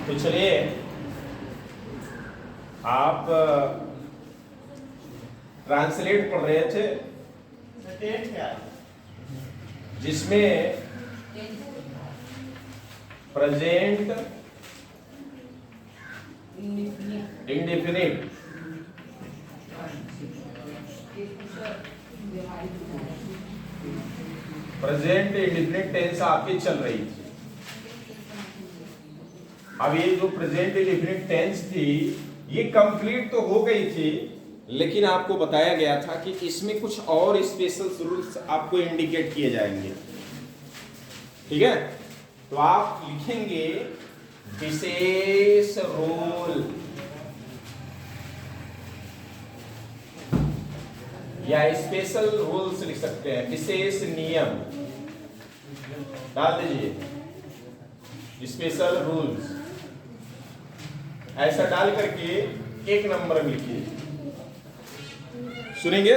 तो चलिए आप ट्रांसलेट पढ़ रहे थे जिसमें present indefinite present indefinite tense आपकी चल रही थी। अब ये जो प्रेजेंट इंडेफिनिट टेंस थी ये कंप्लीट तो हो गई थी, लेकिन आपको बताया गया था कि इसमें कुछ और स्पेशल रूल्स आपको इंडिकेट किए जाएंगे। ठीक है, तो आप लिखेंगे विशेष रूल या स्पेशल रूल्स लिख सकते हैं, विशेष नियम डाल दीजिए, स्पेशल रूल्स ऐसा डाल करके एक नंबर में लिखिए। सुनेंगे,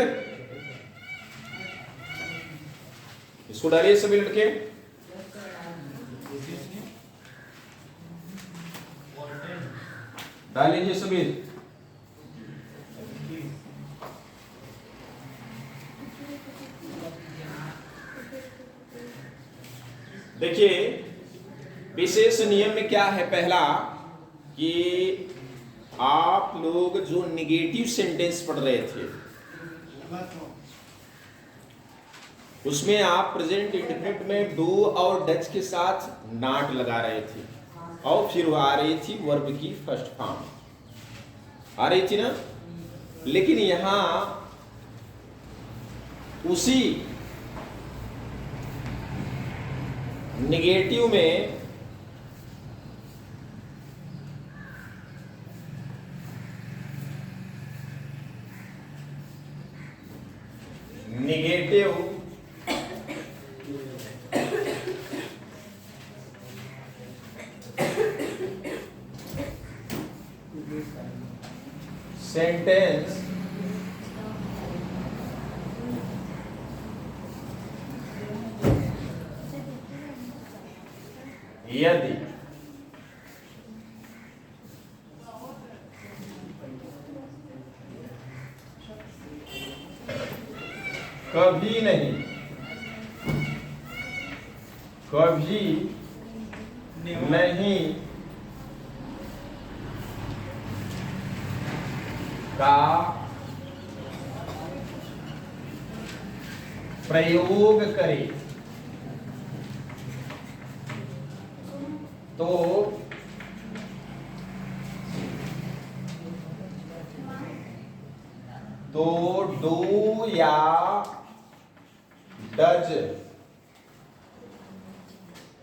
इसको डालिए सभी लड़के। डाल लीजिए सभी। देखिए विशेष नियम में क्या है, पहला कि आप लोग जो निगेटिव सेंटेंस पढ़ रहे थे उसमें आप प्रेजेंट इंडेफिनिट में डू और डच के साथ नॉट लगा रहे थे और फिर आ रही थी वर्ब की फर्स्ट फॉर्म आ रही थी ना। लेकिन यहां उसी निगेटिव में सेंटेंस यदि कभी नहीं का प्रयोग करे तो डू या डज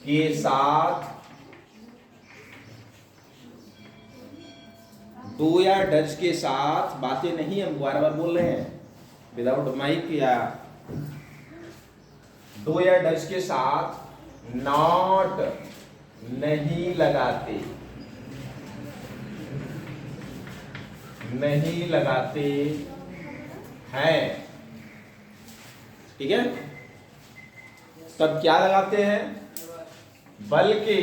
के साथ डू या डज के साथ बातें नहीं, हम बार बार बोल रहे हैं विदाउट माइक, या डू या डज के साथ नॉट नहीं लगाते हैं। ठीक है, तब क्या लगाते हैं, बल्कि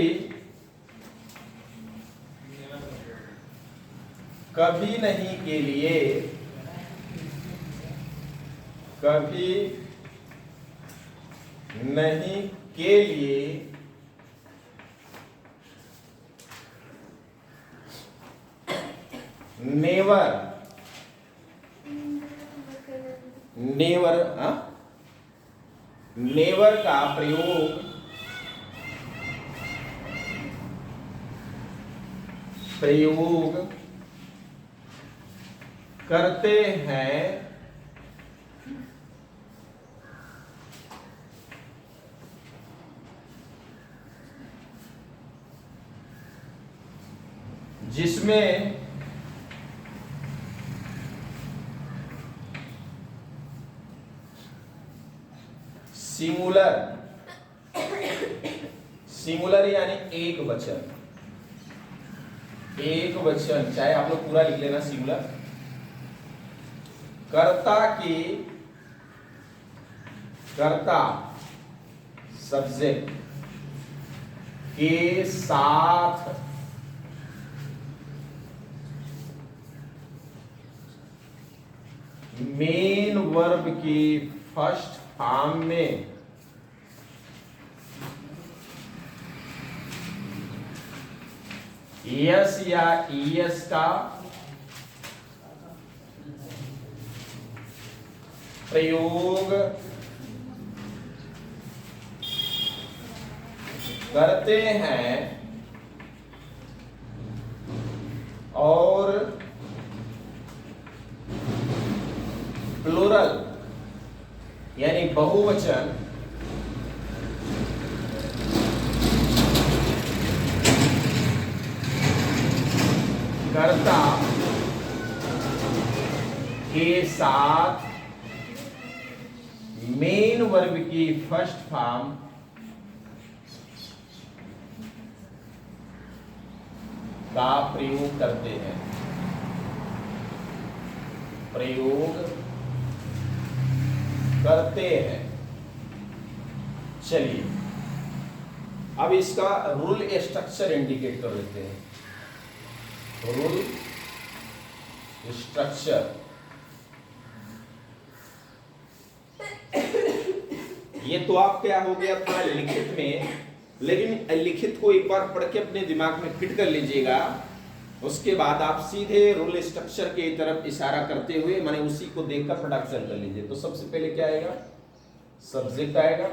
कभी नहीं के लिए नेवर का प्रयोग करते हैं, जिसमें सिंगुलर यानी एक वचन, चाहे आप लोग पूरा लिख लेना सिंगुलर, कर्ता सब्जेक्ट के साथ मेन वर्ब की फर्स्ट फॉर्म में यस या ईएस का प्रयोग करते हैं और प्लूरल यानी बहुवचन कर्ता के साथ मेन वर्ब की फर्स्ट फॉर्म का प्रयोग करते हैं। प्रयोग करते हैं। चलिए अब इसका रूल स्ट्रक्चर इंडिकेट कर लेते हैं। रूल स्ट्रक्चर, ये तो आप क्या हो गया था लिखित में, लेकिन लिखित को एक बार पढ़ के अपने दिमाग में फिट कर लीजिएगा। उसके बाद आप सीधे रूल स्ट्रक्चर की तरफ इशारा करते हुए माने उसी को देखकर प्रोडक्शन कर लीजिए। तो सबसे पहले क्या आएगा, सब्जेक्ट आएगा।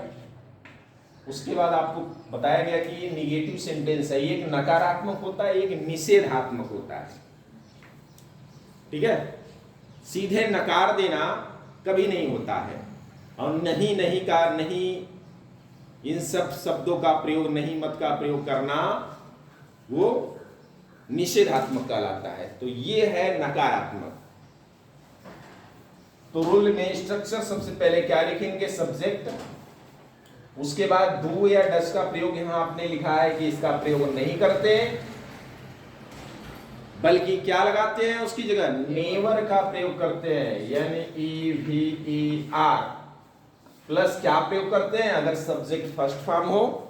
उसके बाद आपको बताया गया कि ये निगेटिव सेंटेंस है, एक नकारात्मक होता है, एक निषेधात्मक होता है। ठीक है, सीधे नकार देना कभी नहीं होता है, और नहीं नहीं का नहीं, इन सब शब्दों का प्रयोग, नहीं मत का प्रयोग करना वो निषेधात्मक कहलाता है। तो ये है नकारात्मक। तो रूल में स्ट्रक्चर सबसे पहले क्या लिखेंगे, सब्जेक्ट। उसके बाद डू या डस का प्रयोग यहां आपने लिखा है कि इसका प्रयोग नहीं करते, बल्कि क्या लगाते हैं उसकी जगह, नेवर का प्रयोग करते हैं, यानी EVER प्लस क्या प्रयोग करते हैं, अगर सब्जेक्ट फर्स्ट फॉर्म हो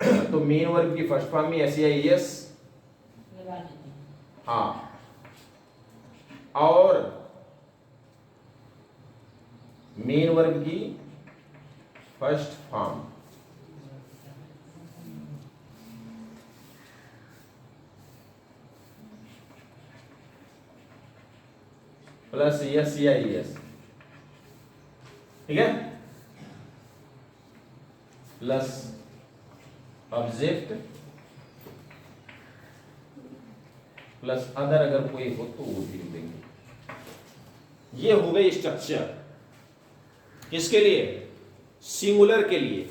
तो मेन वर्ब की फर्स्ट फॉर्म में एस या एस, हाँ, और मेन वर्ब की फर्स्ट फॉर्म प्लस यस या एस। ठीक है, प्लस ऑब्जेक्ट प्लस अदर, अगर कोई हो तो वो भी देंगे। ये हो गए स्ट्रक्चर किसके लिए, सिंगुलर के लिए।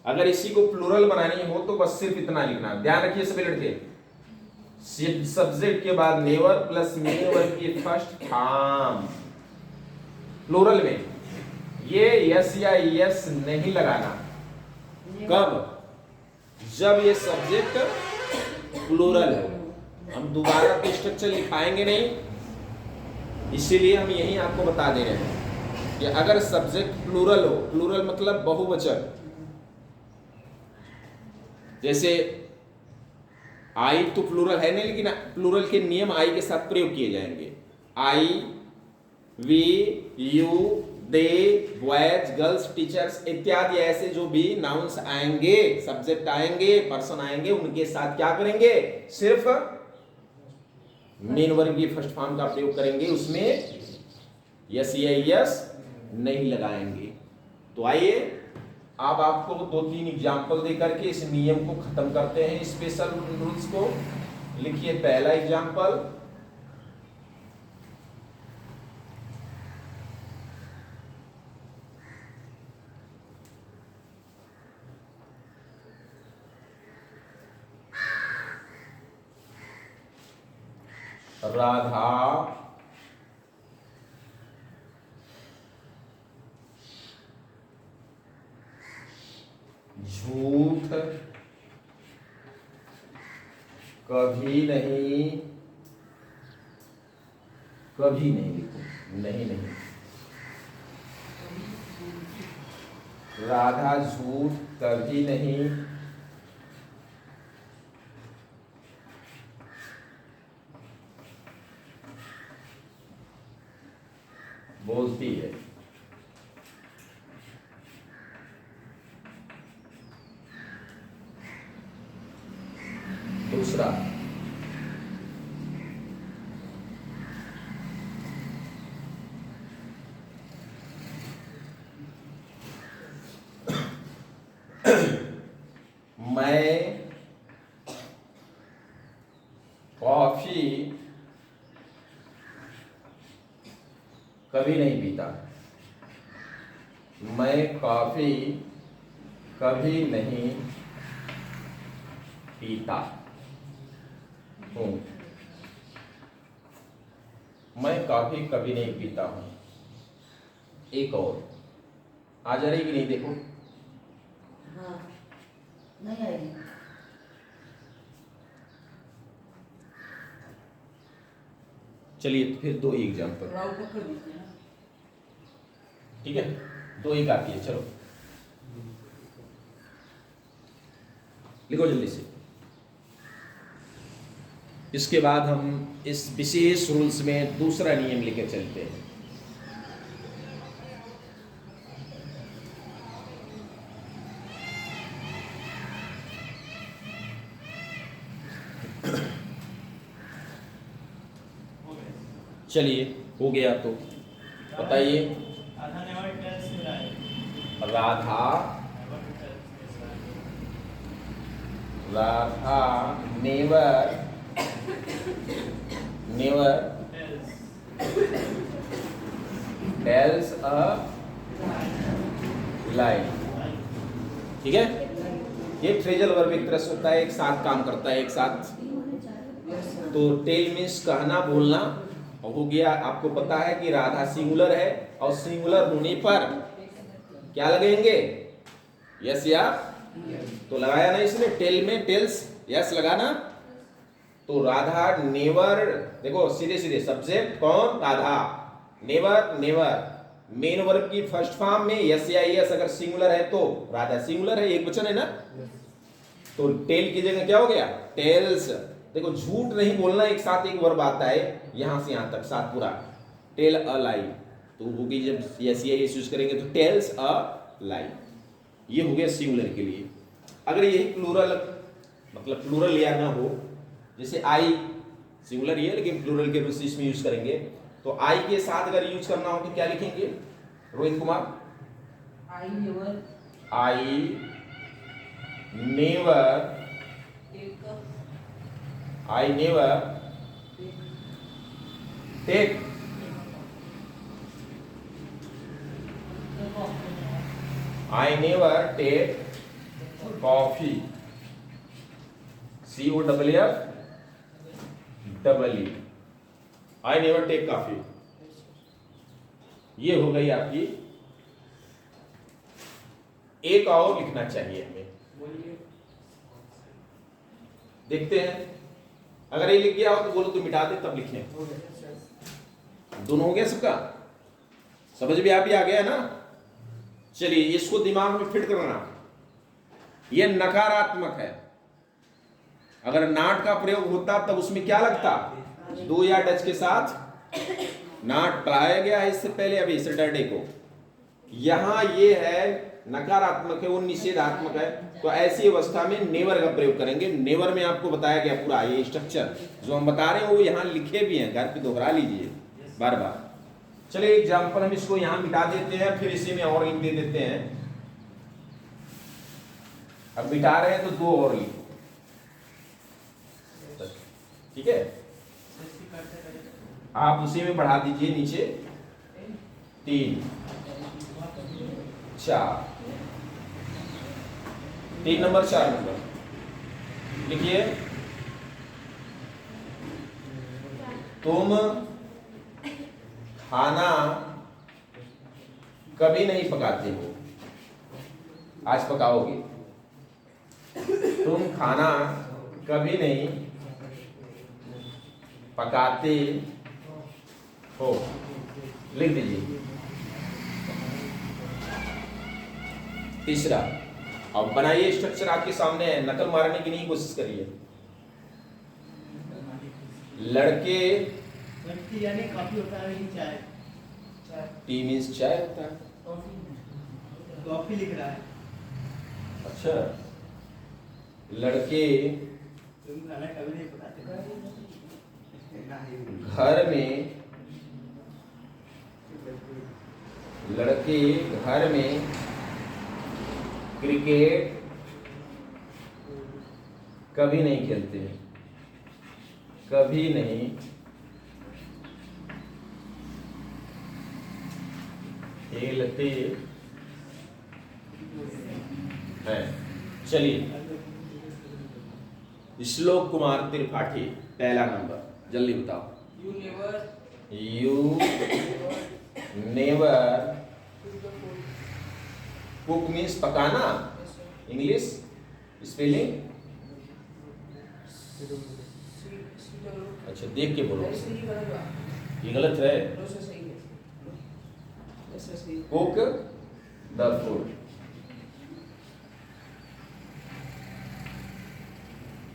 अगर इसी को प्लूरल बनानी हो तो बस सिर्फ इतना लिखना, ध्यान रखिए सभी लड़के, सब्जेक्ट के बाद नेवर प्लस मेन वर्ब की फर्स्ट फॉर्म प्लूरल में। ये यस या यस नहीं लगाना, कब, जब ये सब्जेक्ट प्लूरल है। हम दोबारा तो स्ट्रक्चर लिखाएंगे नहीं, इसीलिए हम यही आपको बता दे रहे हैं कि अगर सब्जेक्ट प्लूरल हो, प्लूरल मतलब बहुवचन, जैसे आई तो प्लूरल है नहीं, लेकिन प्लूरल के नियम आई के साथ प्रयोग किए जाएंगे। I, we, you, they, boys, girls, teachers इत्यादि ऐसे जो भी नाउन्स आएंगे, सब्जेक्ट आएंगे, पर्सन आएंगे, उनके साथ क्या करेंगे, सिर्फ मेन वर्ब की फर्स्ट फॉर्म का प्रयोग करेंगे, उसमें यस या यस नहीं लगाएंगे। तो आइए अब आपको 2-3 एग्जाम्पल देकर के इस नियम को खत्म करते हैं, स्पेशल रूल्स को। लिखिए पहला एग्जाम्पल, राधा झूठ कभी नहीं, कभी नहीं लिखो, नहीं नहीं, राधा झूठ कभी नहीं बोलती है। दूसरा, मैं कॉफी कभी नहीं पीता। मैं कॉफी कभी नहीं पीता हूँ। मैं कॉफी कभी नहीं पीता हूँ। एक और आ जा रही कि नहीं, देखो। हाँ, नहीं आएगी। चलिए तो फिर 2 एग्जाम्पल, ठीक है, 2 ही काफी है। चलो लिखो जल्दी से। इसके बाद हम इस विशेष रूल्स में दूसरा नियम लेकर चलते हैं। चलिए हो गया तो बताइए। राधा नेवर टेल्स अ लाई। ठीक है, ये फ्रेजल वर्ब एक तरह से होता है, एक साथ काम करता है, एक साथ। तो टेल मीन्स कहना, बोलना हो गया। आपको पता है कि राधा सिंगुलर है और सिंगुलर होने पर क्या लगेंगे, यस या तो लगाया ना इसने, टेल में टेल्स यस लगाना। तो राधा नेवर, देखो सीधे सीधे सब्जेक्ट कौन, राधा, नेवर मेन वर्ब की फर्स्ट फॉर्म में यस या यस अगर सिंगुलर है तो राधा सिंगुलर है, एक वचन है ना। तो टेल की जगह क्या हो गया, टेल्स। देखो झूठ नहीं बोलना, एक साथ एक वर्ब आता है यहां से यहां तक साथ पूरा, टेल अ लाई। तो होगी जब यस या यस यूज करेंगे तो टेल्स अ लाई। ये हो गया सिंगुलर के लिए। अगर यही प्लूरल, मतलब प्लूरल या ना हो, जैसे आई सिंगुलर ही है लेकिन प्लूरल के रूप से इसमें यूज करेंगे, तो आई के साथ अगर यूज करना हो तो क्या लिखेंगे Rohit Kumar? I never take coffee, COFFE, I never take coffee. ये हो गई आपकी। एक और लिखना चाहिए हमें, देखते हैं। अगर ये लिख गया हो तो बोलो तो मिटा दे, तब लिखने। दोनों हो गया सबका, समझ में आप ही आ गया ना। चलिए इसको दिमाग में फिट करना, यह नकारात्मक है। अगर नाट का प्रयोग होता तब उसमें क्या लगता, डू या डच के साथ नाट पढ़ाया गया है इससे पहले, अभी सैटरडे को। यहां ये है नकारात्मक है, वो निषेधात्मक है। तो ऐसी अवस्था में नेवर का प्रयोग करेंगे। नेवर में आपको बताया गया पूरा ये स्ट्रक्चर जो हम बता रहे हैं, वो यहाँ लिखे भी हैं, घर पे दोहरा लीजिए बार बार। चलिए एग्जाम्पल हम इसको यहाँ मिटा देते हैं, फिर इसी में और लिख दे देते हैं। अब मिटा रहे हैं तो 2 और लिखो, ठीक है। आप उसी में बढ़ा दीजिए नीचे 3 4, 3 नंबर 4 नंबर लिखिए। तुम खाना कभी नहीं पकाते हो, आज पकाओगे। तुम खाना कभी नहीं पकाते हो, लिख दीजिए। तीसरा, अब बनाइए स्ट्रक्चर आपके सामने है, नकल मारने की नहीं कोशिश करिए। लड़के यानी काफी होता है, चाय टी मीन्स चाय होता है। कॉफी लिख रहा है। अच्छा, लड़के तुम खाना कभी नहीं बताते। घर में, लड़के घर में क्रिकेट कभी नहीं खेलते हैं, कभी नहीं खेलते हैं। चलिए, श्लोक कुमार त्रिपाठी, पहला नंबर, जल्दी बताओ। यू नेवर कुक मीन्स पकाना, इंग्लिश स्पेलिंग। अच्छा, देख के बोलो, ये गलत है। Cook the food.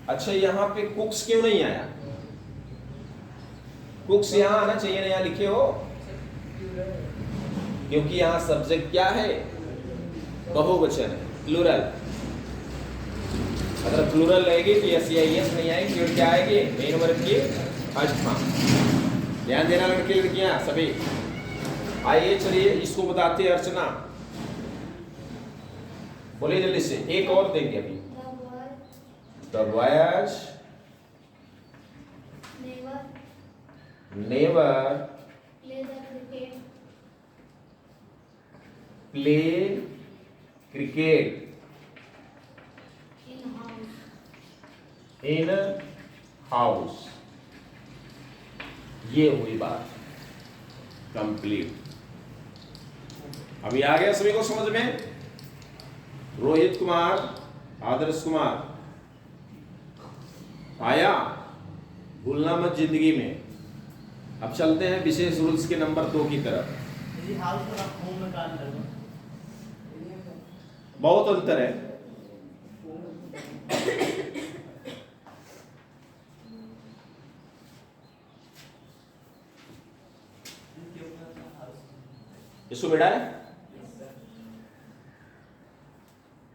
अच्छा, यहां पे कुक्स क्यों नहीं आया? कुक्स यहां आना चाहिए ना, यहां लिखे हो, क्योंकि यहां सब्जेक्ट क्या है? बहुवचन है, प्लूरल। अगर प्लूरल रहेगी तो यस या यस नहीं आएगी, फिर क्या आएगी? मेन वर्ब की फर्स्ट फॉर्म। ध्यान देना लड़के लड़कियां सभी। आइए चलिए इसको बताते हैं अर्चना, बोलिए जल्दी से। एक और देंगे अभी। The voyage never play cricket in house। ये हुई बात कंप्लीट। अभी आ गया सभी को समझ में? रोहित कुमार, आदर्श कुमार, आया? भूलना मत जिंदगी में। अब चलते हैं विशेष रूल्स के नंबर 2 की तरफ। बहुत अंतर है। इसको बेटा है।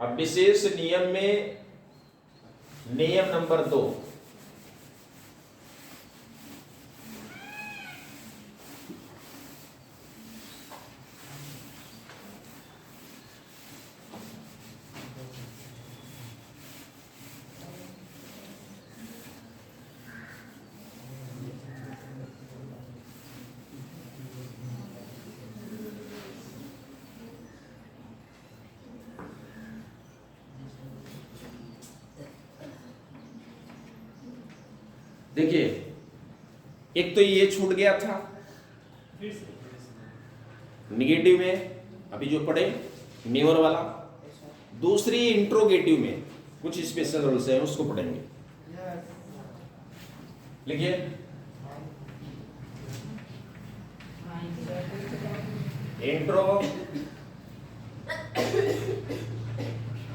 अब विशेष नियम में नियम नंबर 2, देखिए, एक तो ये छूट गया था निगेटिव में, अभी जो पढ़े नेवर वाला। दूसरी इंट्रोगेटिव में कुछ स्पेशल रूल्स हैं, उसको पढ़ेंगे। लिखिए,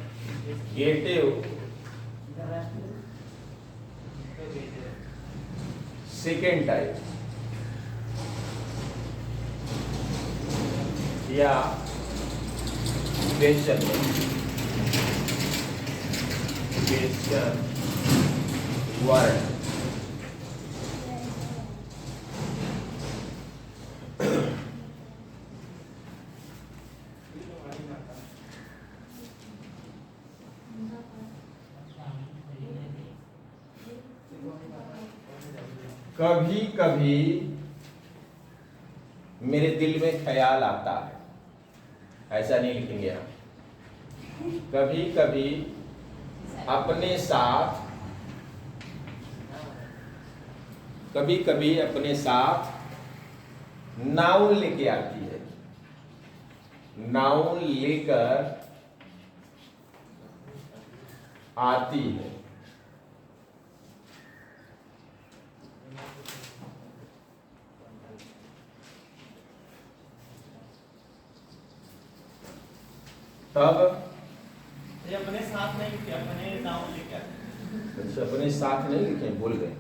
इंट्रोगेटिव सेकेंड टाइप या क्वेश्चन वर्ड। कभी कभी मेरे दिल में ख्याल आता है, ऐसा नहीं लिखेंगे हम। कभी कभी अपने साथ, कभी कभी अपने साथ नाउन लेके आती है, नाउन लेकर आती है। तब ये अपने साथ नहीं लिखे, अपने नाम लेके आते। अच्छा, अपने साथ नहीं लिखे, भूल गए।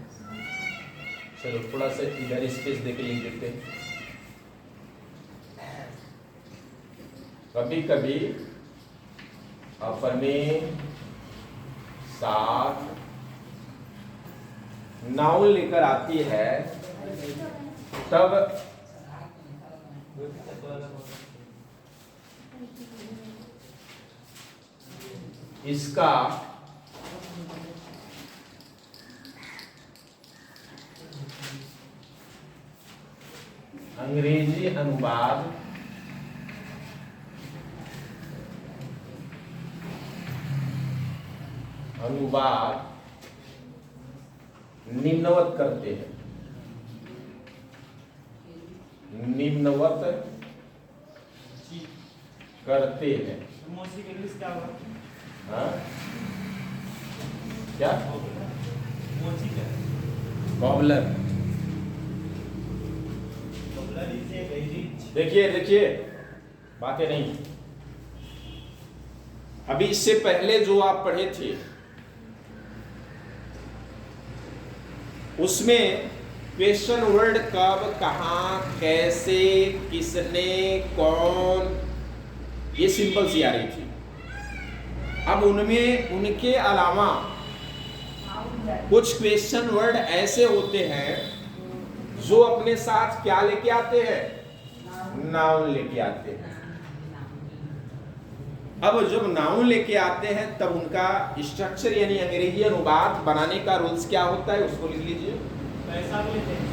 चलो थोड़ा सा इधर स्पेस देके लिख देते हैं। कभी कभी अपने साथ नाउन लेकर आती है, तब इसका अंग्रेजी अनुवाद निम्नवत करते हैं। निम्नवत करते हैं। मोसी के इंग्लिश क्या होगा? हाँ? क्या? मोची क्या? Cobbler. Vocabulary is a very rich. देखिए बातें नहीं। अभी इससे पहले जो आप पढ़े थे उसमें क्वेश्चन वर्ड कब, कहाँ, कैसे, किसने, कौन, ये सिंपल सी आ रही थी। अब उनमें उनके अलावा कुछ क्वेश्चन वर्ड ऐसे होते हैं जो अपने साथ क्या लेके आते हैं, नाउन लेके आते हैं। अब जब नाउन लेके आते हैं तब उनका स्ट्रक्चर यानी अंग्रेजी अनुवाद बनाने का रूल्स क्या होता है, उसको लिख लीजिए। पैसा भी लेते हैं।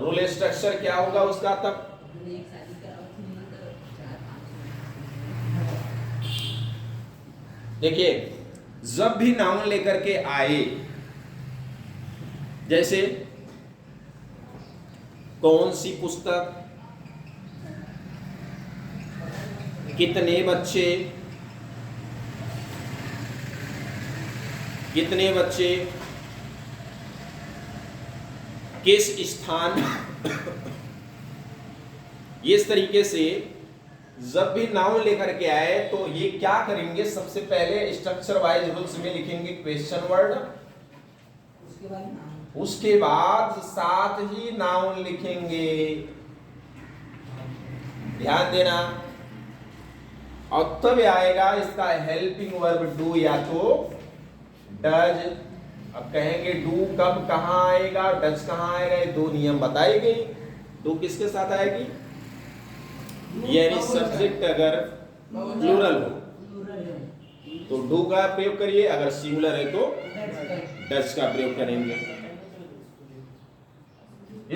रूल स्ट्रक्चर क्या होगा उसका तब? देखिए, जब भी नाउन लेकर के आए, जैसे कौन सी पुस्तक, कितने बच्चे, कितने बच्चे, किस स्थान, इस तरीके से जब भी नाउन लेकर के आए तो ये क्या करेंगे, सबसे पहले स्ट्रक्चर वाइज रूल्स में लिखेंगे क्वेश्चन वर्ड, उसके बाद साथ ही नाउन लिखेंगे। ध्यान देना। और तब आएगा इसका हेल्पिंग वर्ब डू या तो डज। अब कहेंगे डू कब कहां आएगा, डज कहां आएगा, ये दो नियम बताए गए। डू किसके साथ आएगी, यानी सब्जेक्ट अगर प्लूरल हो तो डू का प्रयोग करिए, अगर सिंगुलर है तो डज का प्रयोग करेंगे।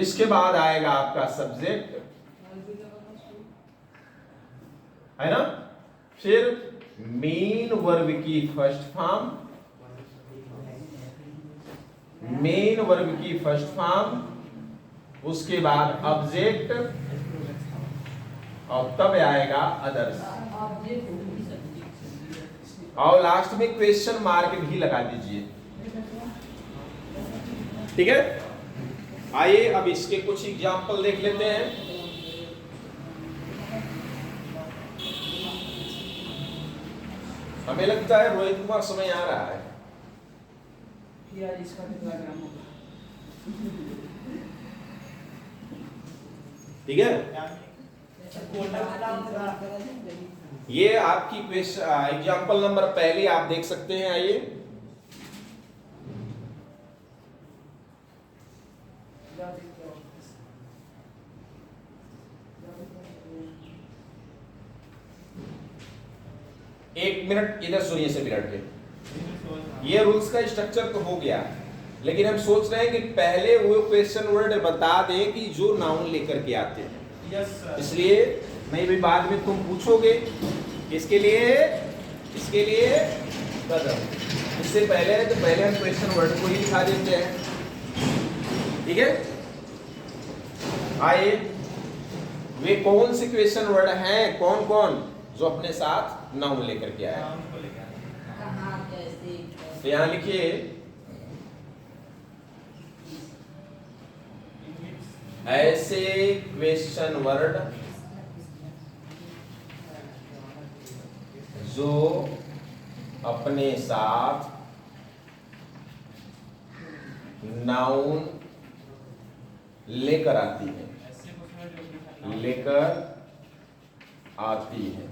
इसके बाद आएगा आपका सब्जेक्ट, है ना। फिर मेन वर्ब की फर्स्ट फॉर्म, मेन वर्ब की फर्स्ट फॉर्म, उसके बाद ऑब्जेक्ट, और तब आएगा अदर्स, और लास्ट में क्वेश्चन मार्क भी लगा दीजिए। ठीक है, आइए अब इसके कुछ एग्जाम्पल देख लेते हैं। हमें लगता है रोहित कुमार समय आ रहा है। इसका कितना ग्राम होगा? ठीक है, ये आपकी क्वेश्चन एग्जाम्पल नंबर पहले आप देख सकते हैं। आइए, एक मिनट इधर सुनिए से मिनट के। ये रूल्स का स्ट्रक्चर तो हो गया, लेकिन हम सोच रहे हैं कि पहले वो क्वेश्चन वर्ड बता दें कि जो नाउन लेकर के आते हैं। इसलिए नहीं भी बाद में तुम पूछोगे किसके लिए, इसके लिए कदम, इससे पहले तो पहले हम क्वेश्चन वर्ड को ही लिखा देते हैं। ठीक है, आइए, वे कौन से क्वेश्चन वर्ड हैं, कौन कौन जो अपने साथ नाउन लेकर के आए। तो यहां लिखिए, ऐसे क्वेश्चन वर्ड जो अपने साथ नाउन लेकर आती है, ऐसे कुछ है जो कि लेकर आती है।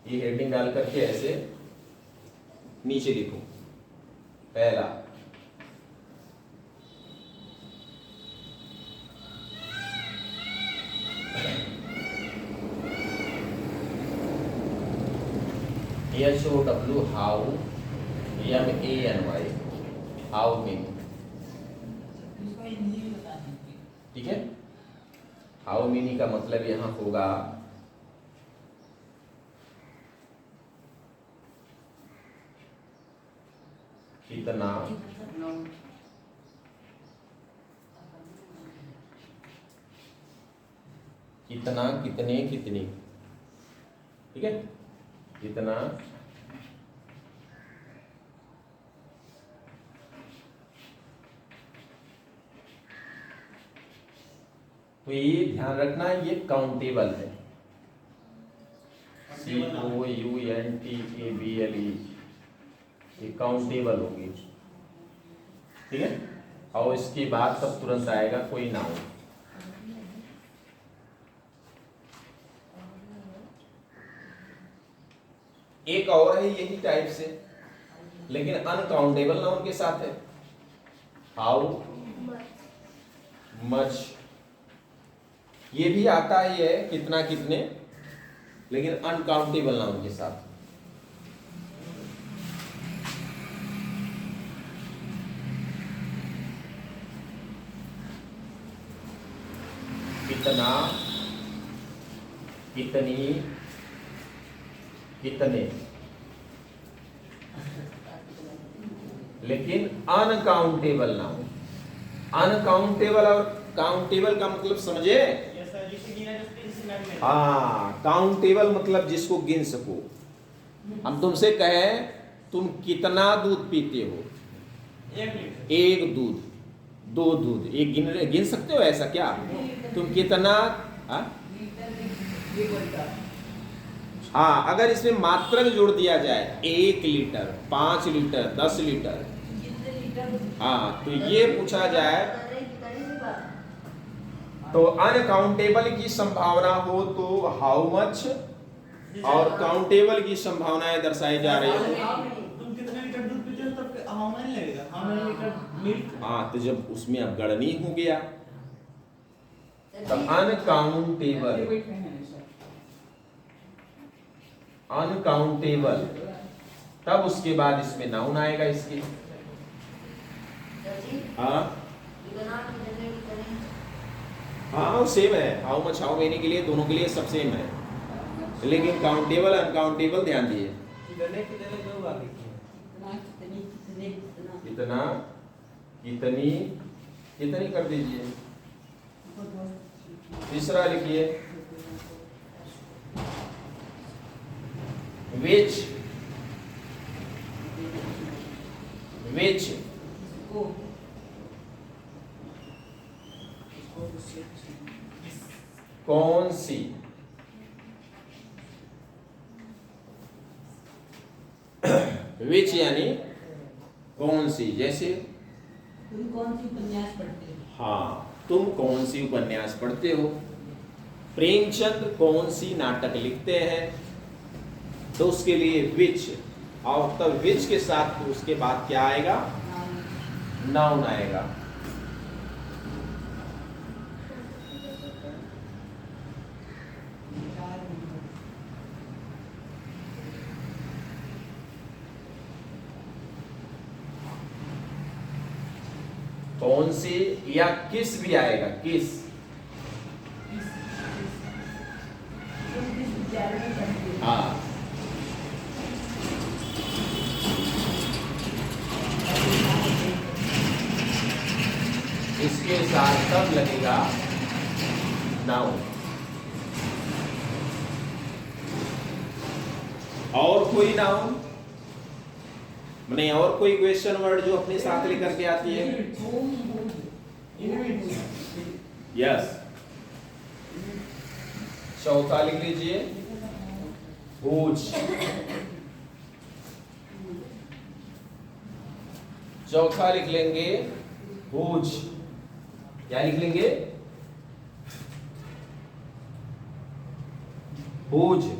ये हेडिंग डाल करके ऐसे नीचे लिखो। पहला, HOW, how, MANY, how meaning. ठीक है, हाउ मीनिंग का मतलब यहां होगा कितना, कितना, कितने, कितनी। ठीक है, कितना, तो ये ध्यान रखना ये काउंटेबल है। COUNTABLE, ये काउंटेबल होगी। ठीक है, और इसके बाद तब तुरंत आएगा कोई नाउन। एक और है यही टाइप से, लेकिन अनकाउंटेबल नाउन के साथ है। हाउ मच, ये भी आता ही है कितना, कितने, लेकिन अनकाउंटेबल नाउन के साथ। कितना, कितनी, कितने, लेकिन अनकाउंटेबल नाउन। अनकाउंटेबल और काउंटेबल का मतलब समझे? ये सर जिसे गिना जाता है इसी में में। हाँ, काउंटेबल मतलब जिसको गिन सको। हम तुमसे कहें तुम कितना दूध पीते हो? 1 लीटर। एक दूध, 2 दूध, एक गिन सकते हो ऐसा क्या? तुम कितना, हाँ, अगर इसमें मात्रक जोड़ दिया जाए 1 लीटर, 5 लीटर, 10 लीटर, हाँ, तो ये पूछा जाए तो अनकाउंटेबल की संभावना हो तो हाउ मच, और काउंटेबल की संभावनाएं दर्शाई जा रही हो। तुम कितने लीटर दूध पीते हो तब हाउ मैनी लगेगा, हाउ मैनी लीटर मिल्क। हाँ, तो जब उसमें अब गणनी हो गया तब अनकाउंटेबल, अनकाउंटेबल, तब उसके बाद इसमें नाउन आएगा इसके। हाँ हाँ, सेम है, हाउ मच, हाउ मेनी के लिए, दोनों के लिए सब सेम है, लेकिन काउंटेबल अनकाउंटेबल ध्यान दिए। कितना, कितनी, कितनी कर दीजिए। तीसरा लिखिए which, which, कौन सी, which यानी कौन सी। जैसे तुम कौन सी उपन्यास पढ़ते हो? हाँ, तुम कौन सी उपन्यास पढ़ते हो? प्रेमचंद कौन सी नाटक लिखते हैं? तो उसके लिए विच, और तब विच के साथ तो उसके बाद क्या आएगा? नाउन आएगा। कौन सी या किस भी आएगा, किस। हाँ, इसके साथ तब लगेगा नाउन। और कोई नाउन नहीं, और कोई क्वेश्चन वर्ड जो अपने साथ लेकर के आती है? यस, चौथा लिख लीजिए हुज। चौथा लिख लेंगे हुज। क्या लिख लेंगे? हुज।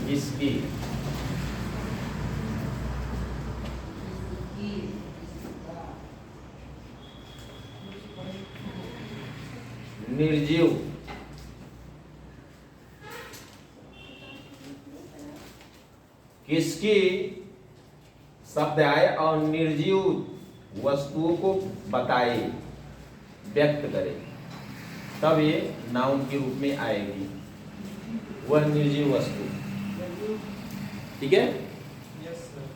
इसकी। निर्जीव। किसकी शब्द आए और निर्जीव वस्तुओं को बताए, व्यक्त करे, तब ये नाउन के रूप में आएगी, वह निर्जीव वस्तु। ठीक है? Yes sir.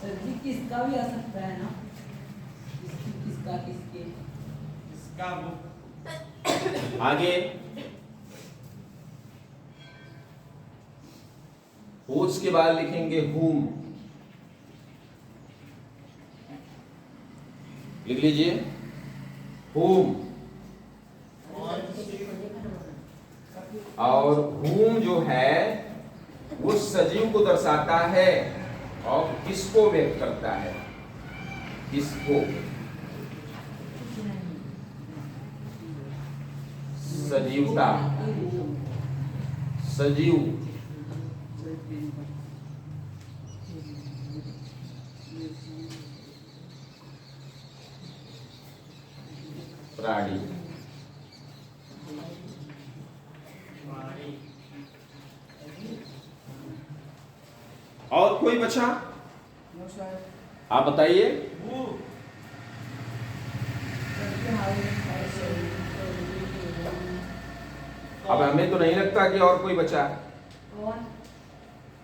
सर जी किसका भी आ सकता है ना? किसका, किसके? इसका बुक। आगे हुज के बाद लिखेंगे हुम। लिख लीजिए हुम। और हुम जो है वो सजीव को दर्शाता है और किसको व्यक्त करता है? किसको? सजीवता। सजीव। प्राणी। और कोई बचा? आप बताइए। अब हमें तो नहीं लगता कि और कोई बचा। कौन?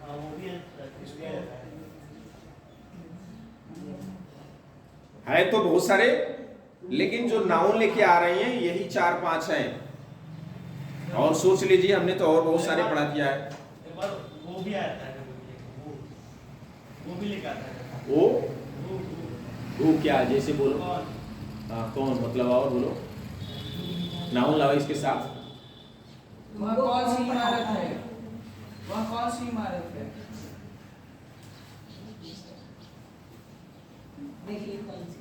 वो भी है तो बहुत सारे, लेकिन जो नाउन लेके आ रहे हैं यही 4-5 हैं। और सोच लीजिए हमने तो और बहुत सारे पढ़ा दिया है। एक बार वो भी आता है, वो भी लेके आता है। वो क्या? जैसे बोलो। कौन? कौन मतलब? और बोलो, नाउन लाओ इसके साथ। वह कौन सी इमारत है? वह कौन सी इमारत है? देखिए कौन सी?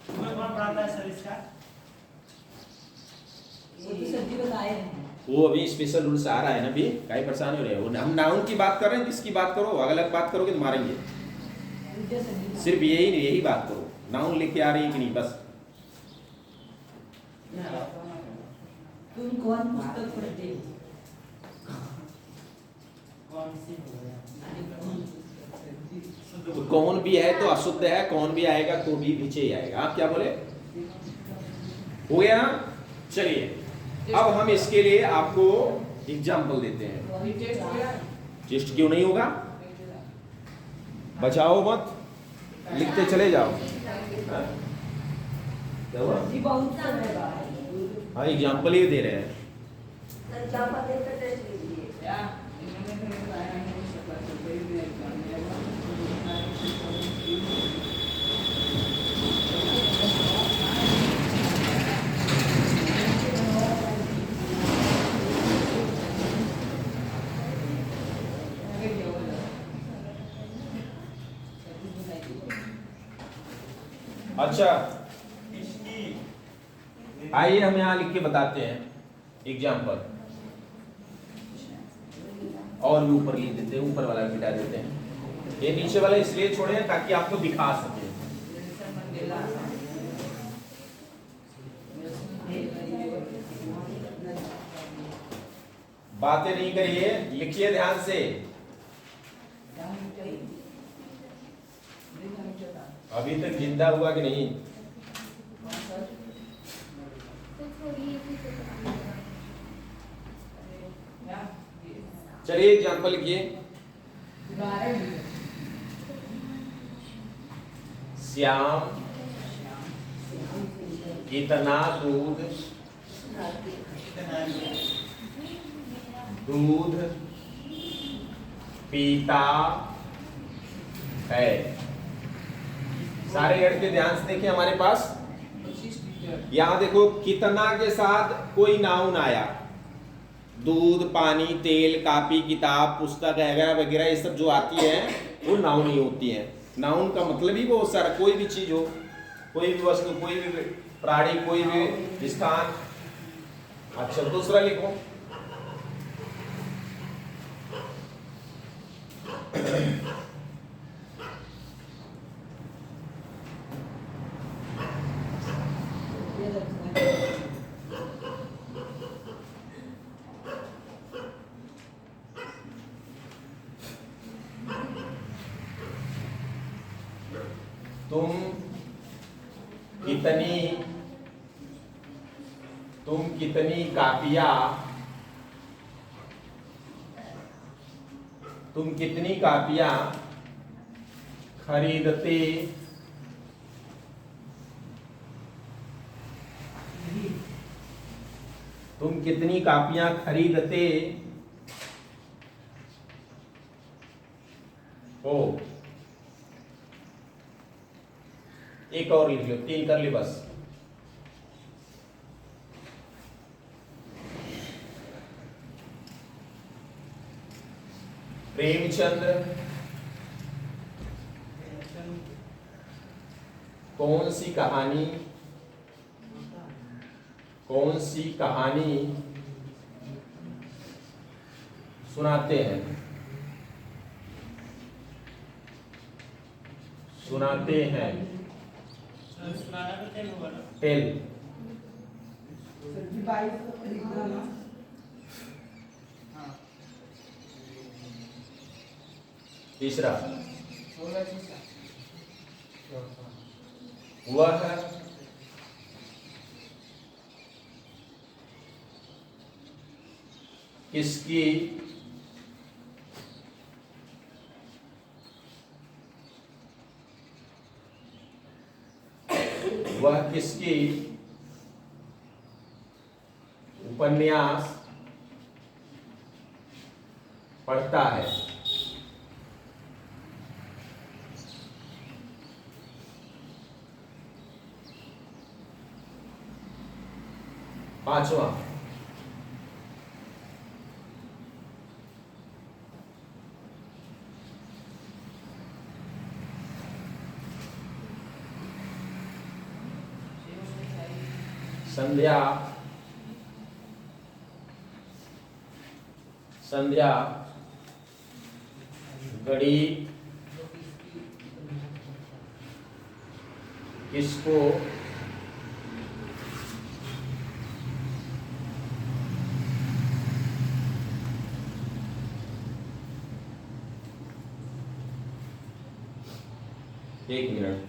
तुम्हें कौन पढ़ाता है सर इसका? वो तो सर जी बताए हैं। वो अभी स्पेशल रूल्स आ रहा है ना, अभी काहे परेशान हो रहे हो? हम नाउन की बात कर रहे हैं, किसकी बात करो? अलग बात करोगे तो मारेंगे। सिर्फ यही बात करो, नाउन लेके आ रही है कि नहीं, बस। तुम कौन पुस्तक पढ़ते हो? कौन सी? तो कौन भी है तो अशुद्ध है, कौन भी आएगा तो भी पीछे ही आएगा। आप क्या बोले? हो गया ना? चलिए अब हम इसके लिए आपको एग्जाम्पल देते हैं। टेस्ट हो गया? टेस्ट क्यों नहीं होगा? बचाओ मत, लिखते चले जाओ। हाँ? क्या हुआ? जी बहुत सारा है। हाँ, एग्जाम्पल ही दे रहे हैं। या इन्होंने फिर बताया नहीं सकता तो कोई भी एग्जाम में अच्छा, इसकी आइए हम यहाँ लिख के बताते हैं एग्जाम्पल। और भी ऊपर लिख देते हैं, ऊपर वाला मिटा देते हैं। ये नीचे वाला इसलिए छोड़े हैं ताकि आपको दिखा सके। बातें नहीं करिए, लिखिए ध्यान से। अभी तक जिंदा हुआ कि नहीं? चलिए एग्जाम्पल लिखिए। श्याम इतना दूध दूध पीता है। सारे लड़के ध्यान से देखिए हमारे पास। 25 लीटर। यहां देखो कितना के साथ कोई नाउन आया। दूध, पानी, तेल, कापी, किताब, पुस्तक वगैरह वगैरह ये सब जो आती है वो नाउन ही होती है। नाउन का मतलब ही बहुत सारा, कोई भी चीज हो, कोई भी वस्तु, कोई भी प्राणी, कोई भी स्थान। अच्छा दूसरा लिखो। ये लगता है तुम कितनी कापियां खरीदते हो। एक और लिख लो, 3 कर ली बस। प्रेमचंद्र कौन सी कहानी सुनाते हैं? सुनाना तो टेल होगा ना। टेल। सर जी 22 को खरीदना ना। हाँ। तीसरा 16 चीज़। वह किसकी उपन्यास पढ़ता है? पांचवा संध्या घड़ी किसको एक मिनट,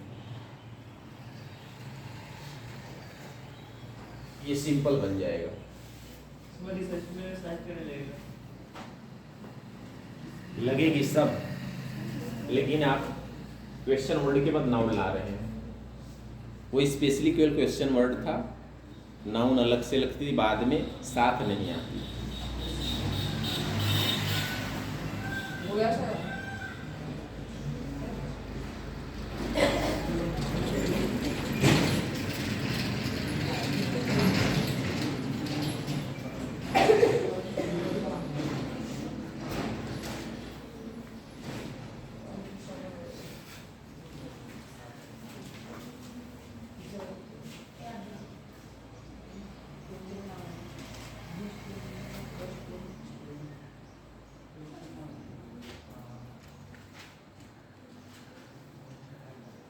ये सिंपल बन जाएगा। इसमें रिसर्च में सर्च करने लगेगा। लगेगी सब, लेकिन आप क्वेश्चन वर्ड के बाद नाउन ला रहे हैं। वो स्पेशली केवल क्वेश्चन वर्ड था, नाउन अलग से लगती थी, बाद में साथ नहीं आती। हो गया सर?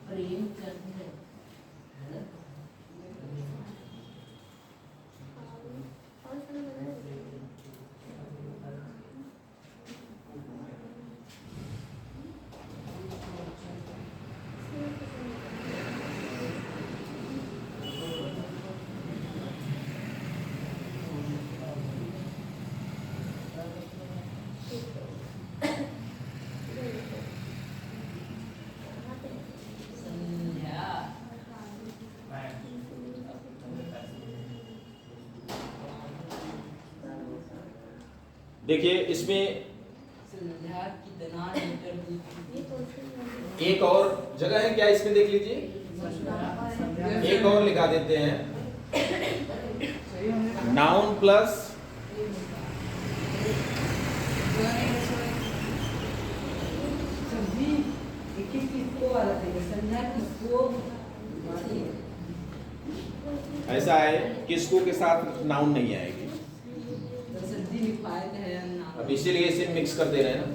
प्रेमचंद्र है ना? संध्या देखिए इसमें संध्या कितना लीटर दूध पीती एक और जगह है क्या, इसमें देख लीजिए, एक और लिखा देते हैं, सही हमने नाउन प्लस सब्जी एक एक किसको वाला देंगे संध्या किसको ऐसा है, किसको के साथ नाउन नहीं आएगी, तो सब्जी लिखवाए थे ना अब इसीलिए इसे मिक्स कर दे रहे हैं ना।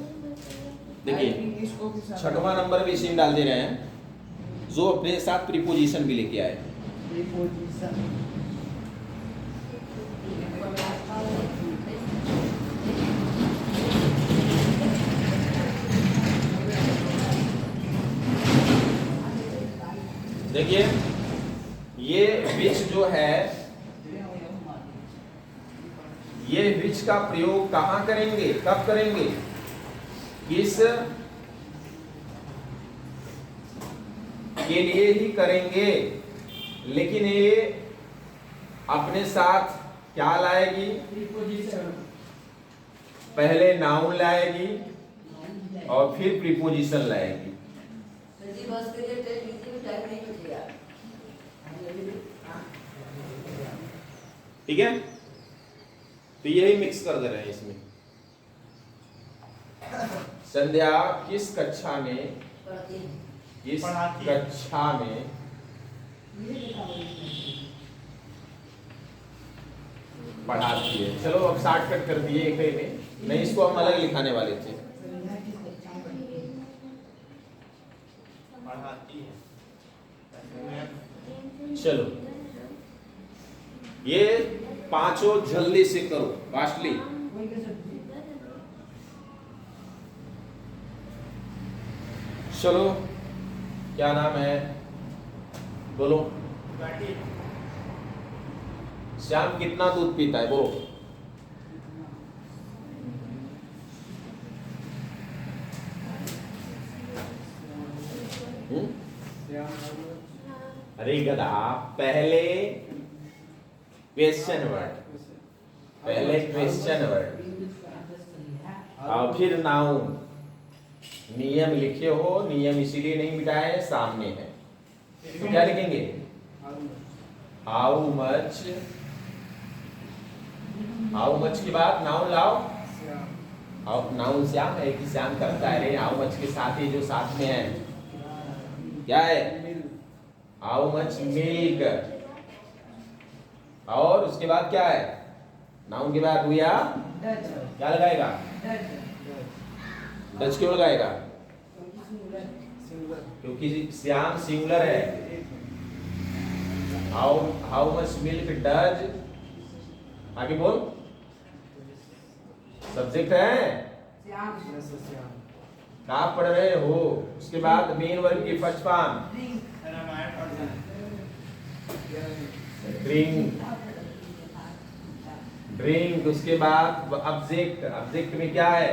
देखिए इसको के साथ छठवां नंबर भी इसी में डाल दे रहे हैं, जो अपने साथ प्रीपोजिशन भी लेके आए। प्रीपोजिशन देखिए ये विच जो है, ये विच का प्रयोग कहां करेंगे, कब करेंगे, किस के लिए ही करेंगे, लेकिन ये अपने साथ क्या लाएगी, प्रीपोजिशन पहले नाउन लाएगी और फिर प्रीपोजिशन लाएगी। बस के लिए ट्रेन किसी भी टाइम नहीं बचेगा। ठीक है, तो यही मिक्स कर दे रहे हैं इसमें। संध्या किस कक्षा में, पढ़ती है। किस पढ़ाती है। कक्षा में पढ़ाती है। चलो अब शॉर्टकट कर दिए एक ही में, नहीं इसको हम अलग लिखाने वाले थे। पढ़ाती है। चलो ये पांचों जल्दी से करो, फास्टली। चलो क्या नाम है, बोलो। गाड़ी श्याम कितना दूध पीता है, बोलो। अरे गधा, पहले क्वेश्चन वर्ड, पहले क्वेश्चन वर्ड और फिर नाउन। नियम लिखे हो, नियम इसीलिए नहीं मिटाए, सामने है। तो क्या लिखेंगे, हाउ मच, हाउ मच के बाद नाउन लाओ, और नाउन श्याम है कि श्याम करता है, हाउ मच के साथ ही जो साथ में है क्या है, हाउ मच मिल्क, और उसके बाद क्या है, नाउन के बाद हुआ क्या लगाएगा, डच क्यों लगाएगा, क्योंकि श्याम सिंगुलर है। हाउ मच मिल्क डज, आगे बोल, सब्जेक्ट है, कहा पढ़ रहे हो। उसके बाद मेन वर्ब की फर्स्ट फॉर्म रामायण पढ़ता है। Drink, drink. उसके बाद ऑब्जेक्ट, ऑब्जेक्ट में क्या है,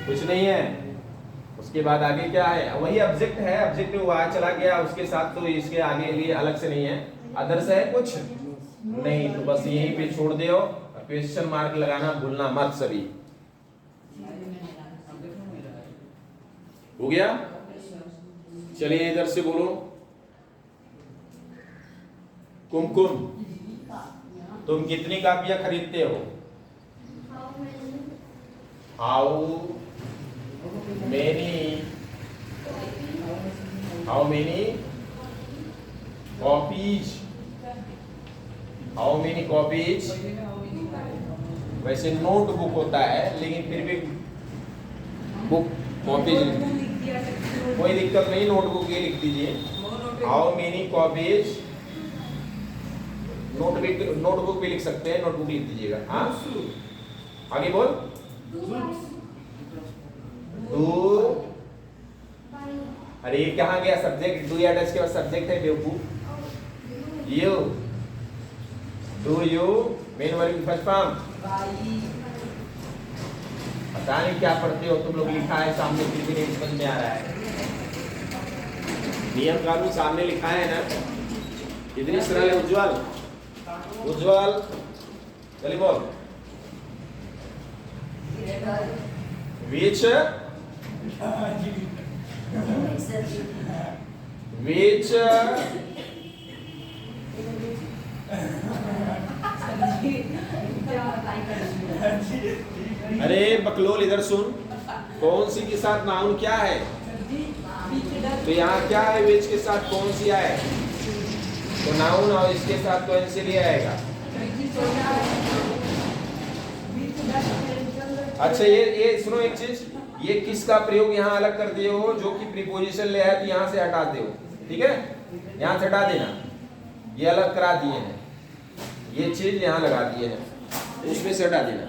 कुछ नहीं है। उसके बाद आगे क्या है, वही ऑब्जेक्ट है, ऑब्जेक्ट में वहां चला गया, उसके साथ तो इसके आगे लिए अलग से नहीं है, अदर्स है कुछ नहीं, तो बस यहीं पे छोड़ दो। क्वेश्चन मार्क लगाना भूलना मत सभी। हो गया, चलिए इधर से बोलो। कुमकुम, तुम कितनी कापियां खरीदते हो, how many copies, how many copies. वैसे नोटबुक होता है, लेकिन फिर भी बुक कॉपीज, कोई दिक्कत नहीं, नोटबुक ये लिख दीजिए। हाउ मेनी कॉपीज, नोटबुक भी लिख सकते हैं, नोटबुक लिख दीजिएगा। हाँ आगे बोल, डू, अरे ये कहाँ गया सब्जेक्ट, डू या डज के बाद सब्जेक्ट है बेवकूफ। You, do you, main verb की फर्स्ट फॉर्म। पता नहीं क्या पढ़ते हो तुम लोग, लिखा है सामने, फिर भी नहीं समझ में आ रहा है। नियम कानून सामने लिखा है ना, इतनी सरल है। उज्जवल, उज्जवल चलिए बोल। which अरे बकलोल इधर सुन, कौन सी के साथ नाउन क्या है? तो यहाँ क्या है? विच के साथ कौन सी आए? तो नाउन और इसके साथ कौन सी ले आएगा? अच्छा ये सुनो एक चीज, ये किसका प्रयोग यहाँ अलग कर दिए हो? जो कि प्रीपोजिशन ले आए तो यहाँ से हटा दे हो, ठीक है? यहाँ से हटा देना, ये अलग करा दिए हैं, ये चीज यहाँ लगा दिए हैं, उसमें से हटा देना।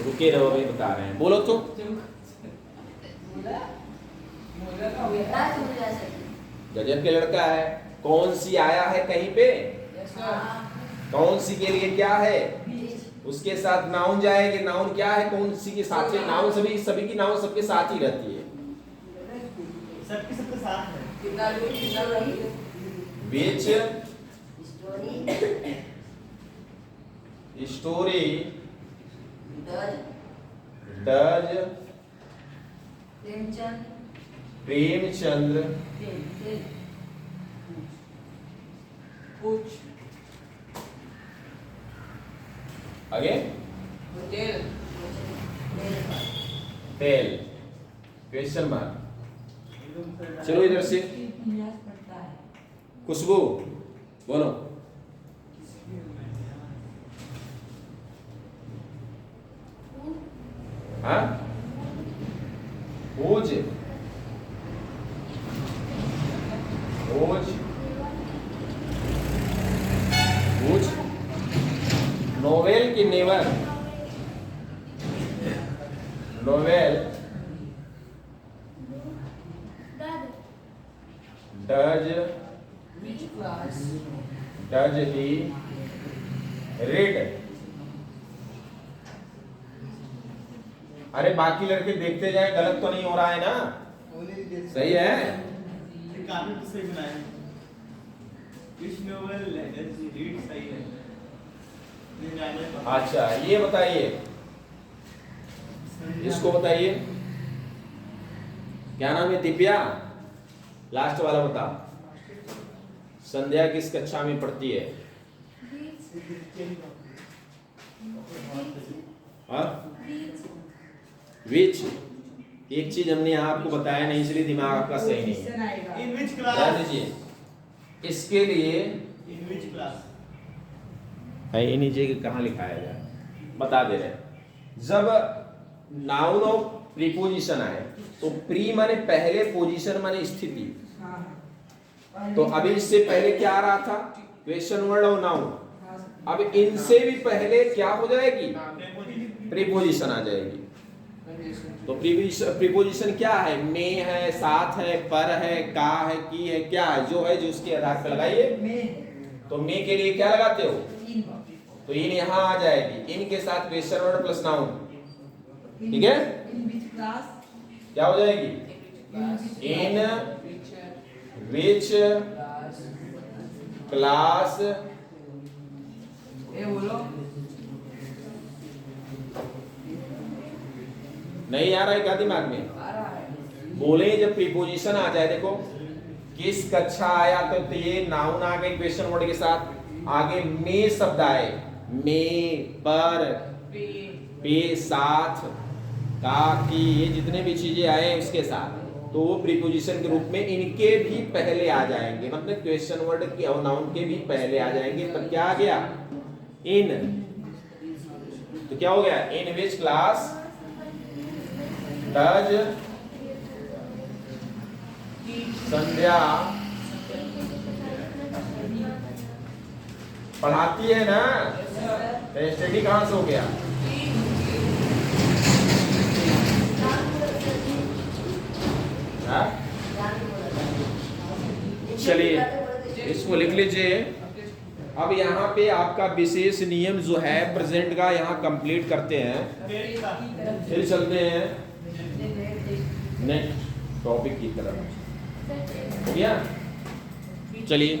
रुके रहो, अभी बता रहे हैं, बोलो तो। गजब के लड़का है। कौन सी आया है कहीं पे? कौन सी के लिए क्या है? उसके साथ नाउन जाएगी। नाउन क्या है? कौन सी के साथ है? नाउन सभी की नाउन सबके साथ ही रहती है, सबके साथ है। बीच स्टोरी डज प्रेमचंद्र आगे टेल क्वेश्चन मार्क। चलो इधर से खुशबू बोलो। हाँ ओज ओज ओज नोवेल की never, novel does he read. अरे बाकी लड़के देखते जाए, गलत तो नहीं हो रहा है ना? सही है, काफी तो सही बनाया। Which novel does he read? सही है। अच्छा ये बताइए, इसको बताइए, क्या नाम है? दिव्या, लास्ट वाला बता। संध्या किस कक्षा में पढ़ती है? विच। एक चीज हमने यहाँ आपको बताया नहीं, इसलिए दिमाग आपका सही नहीं है। In which ध्यान class? दीजिए, इसके लिए In which class? है ये नीचे कि कहाँ लिखाया जाए, बता दे रहे। जब नाउन और प्रीपोजिशन आए तो प्री माने पहले, पोजीशन माने स्थिति। तो अभी इससे पहले क्या आ रहा था? क्वेश्चन वर्ड और नाउन। अब इनसे भी पहले क्या हो जाएगी? प्रीपोजिशन आ जाएगी। तो प्रीपोजिशन क्या है? में है, साथ है, पर है, का है, की है, क्या है, जो है, जो उसके आधार पर लगाइए। तो में के लिए क्या लगाते हो? तो इन यहाँ आ जाएगी, इन के साथ क्वेश्चन वर्ड प्लस नाउन, ठीक है? क्या हो जाएगी? इन विच क्लास नहीं आ रहा है क्या दिमाग में? बोले जब प्रीपोजिशन आ जाए, देखो किस कक्षा आया, तो ये नाउन आ गई क्वेश्चन वर्ड के साथ, आगे में शब्द आए, में, पर, पे, साथ, का, की, ये जितने भी चीजें आए उसके साथ, तो वो प्रीपोजिशन के रूप में इनके भी पहले आ जाएंगे, मतलब क्वेश्चन वर्ड के और नाउन के भी पहले आ जाएंगे। तब क्या आ गया? इन। तो क्या हो गया? इन विच क्लास डज संध्या पढ़ाती है ना? स्टडी कहां से हो गया? चलिए इसको लिख लीजिए। अब यहाँ पे आपका विशेष नियम जो है प्रेजेंट का यहाँ कंप्लीट करते हैं, फिर चलते हैं नेक्स्ट टॉपिक की तरफ। हो गया? चलिए